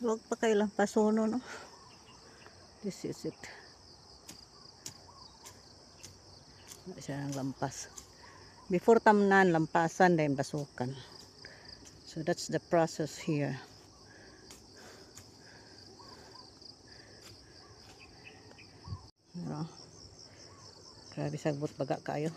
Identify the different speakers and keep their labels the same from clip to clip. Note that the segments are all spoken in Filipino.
Speaker 1: Huwag pa kailang pasono, no? This is it. Siya ng lampas. Before tamnan, lampasan, then basukan. So that's the process here. No? Grabe sagbot baga kayo.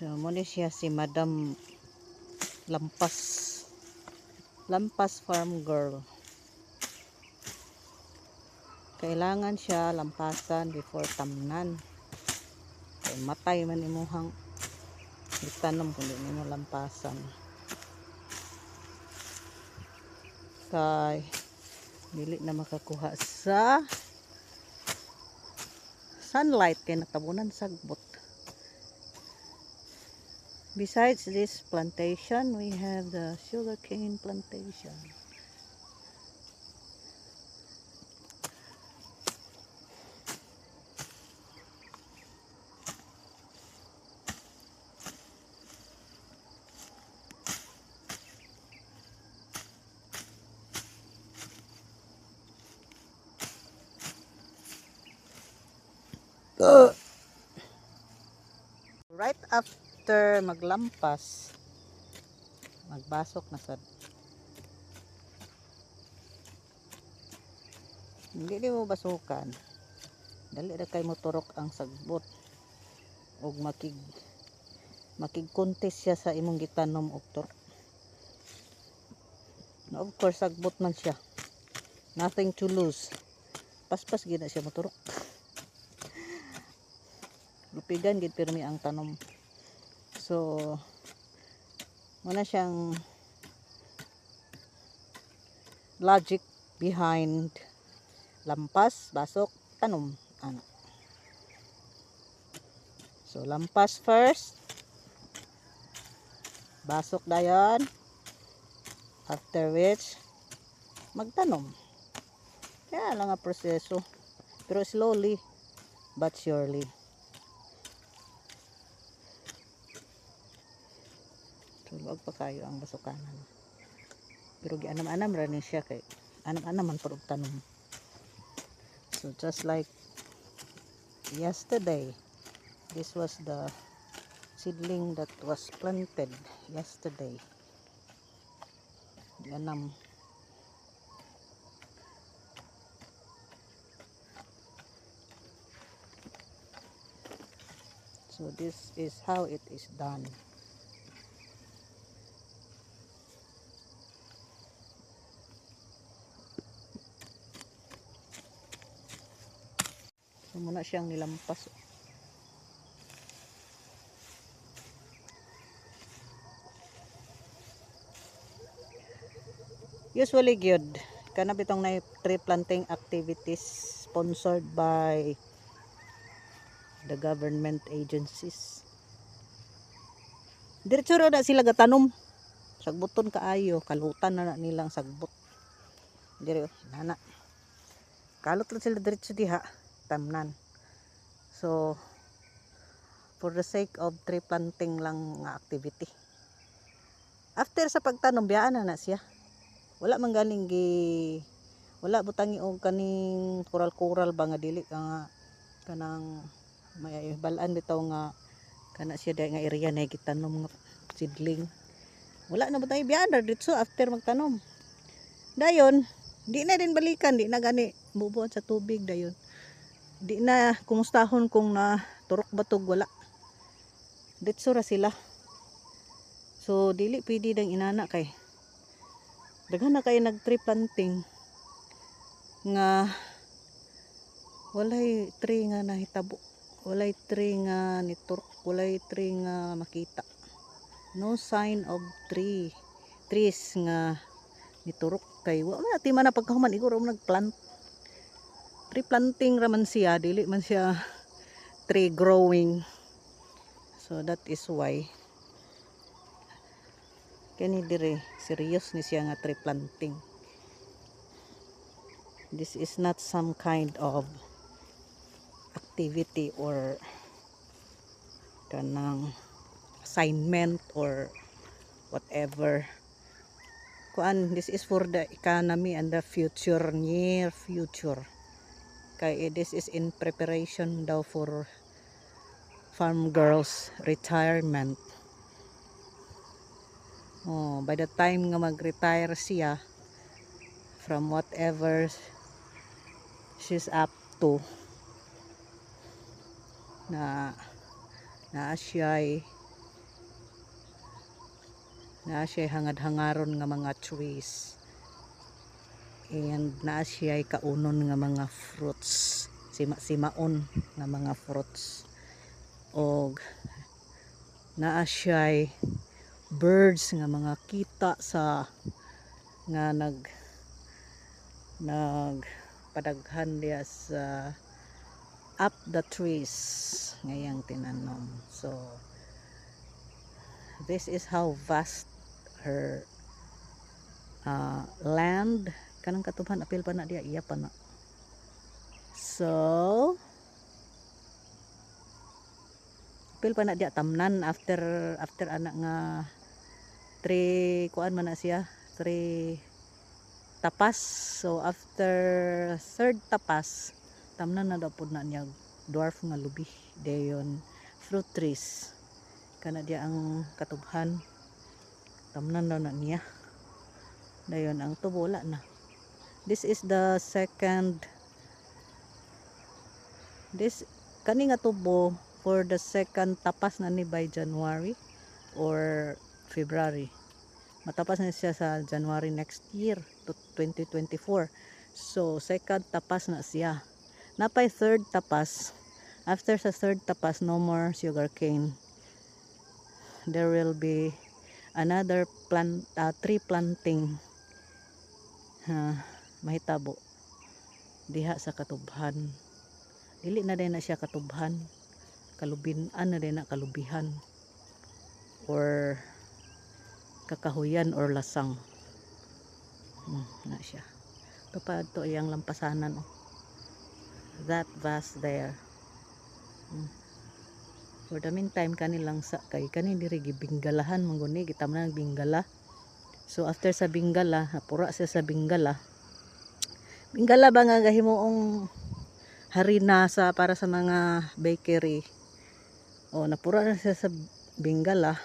Speaker 1: So muna siya si Madam Lampas. Lampas Farm Girl. Kailangan siya lampasan before tamnan. Kaya matay man imuhang itanom kung di mo lampasan. Kay dili na makakuha sa sunlight kay natabunan sagbot. Besides this plantation, we have the sugarcane plantation. Right after maglampas, magbasok na sad. Hindi mo basukan. Dali ra kay motorok ang sagbot. Og makig-contest siya sa imong gitanom og turok. Now, of course, sagbot man siya. Nothing to lose. Paspas gid na siya motorok. Lupigan gid pirmi ang tanom. So, muna siyang logic behind lampas, basok, tanom. Ano. So, lampas first. Basok dayon. After which, magtanom. Kaya lang ang proseso. Pero slowly, but surely. Tulog pa kayo ang basukanan. Pero gianam-anam ra ni siya kay anam-anam man pud og tanom. So just like yesterday, this was the seedling that was planted yesterday. Gianam. So this is how it is done. So muna siyang nilampas. Usually good. Kana bitong na tree planting activities sponsored by the government agencies. Diretso ra na sila gatanom. Sagbuton kaayo, kalutan na nilang sagbot. Dire nana. Kalot lang sila diretso diha, tamnan. So for the sake of tree planting lang nga activity. After sa pagtanom biyaan na siya. Wala man galing wala butangi og kaning coral ba nga dili ka nga kanang may balaan bitaw nga kana siya dai nga area na gitanom nga seedling. Wala na butangi biyaan dito after magtanom. Dayon, di na din balikan, di na gani bubuan sa tubig dayon. Di na kumustahon kung na turok batog wala. Ditso ra sila. So dili pwede dang inana kay daghan na kayo nag-tree planting nga walay tree nga nahitabo, walay tree nga niturok, walay tree nga makita. No sign of trees nga niturok kay wa man ati man na pagkahuman iguro nagplant. Tree planting ra man siya, dili man siya tree growing. So that is why kani dire serious ni siya nga tree planting. This is not some kind of activity or kanang assignment or whatever. Kuan, this is for the economy and the future, near future. Kay this is in preparation daw for farm girls retirement. Oh, by the time nga mag-retire siya from whatever she's up to, na siya'y hangad-hangaron nga mga trees, and naa siya'y kaunon nga mga fruits, simaon nga mga fruits, og naa siya'y birds nga mga kita sa nga padaghan diya sa up the trees ngayang tinanom. So this is how vast her land. Kanang katubhan apil pa na diya, iya pa na. So apil pa na diya tamnan after anak nga 3 kuan man na siya, 3 tapas. So after 3rd tapas tamnan na daw pud na niya dwarf nga lubi dayon fruit trees. Kana diya ang katubhan, tamnan daw na niya dayon ang tubo wala na. This is the second, kani nga tubo for the second tapas na ni by January or February. Matapas na siya sa January next year to 2024. So second tapas na siya. Napay third tapas. After sa third tapas, no more sugarcane. There will be another tree planting. Mahitabo diha sa katubhan. Dili na din na siya katubhan, kalubinan na din na kalubihan or kakahuyan or lasang. Na siya. Ito pa ito iyang lampasanan. That vast there. For the meantime kanilang sa kay kani diri gibinggalahan mangguni kita man binggala. So after sa binggala, napura siya sa binggala. Binggala ba nga gahimuong harina sa para sa mga bakery. O napura na siya sa binggala.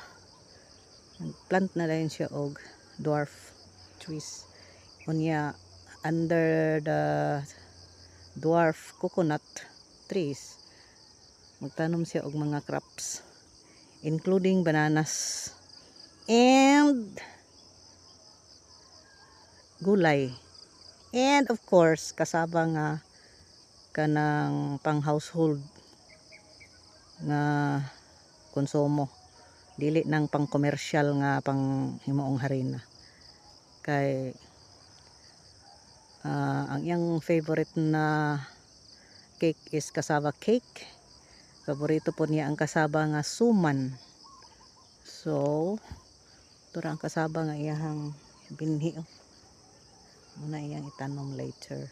Speaker 1: Plant na din siya og dwarf trees. Unya under the dwarf coconut trees magtanom siya og mga crops including bananas and gulay, and of course kasaba nga kanang pang household nga konsumo, dili nang pang commercial nga pang himuong harina. Kay ang iyang favorite na cake is cassava cake. Paborito po niya ang kasaba nga suman. So ito ra ang kasaba nga iyang binhi. Muna iyang itanom later.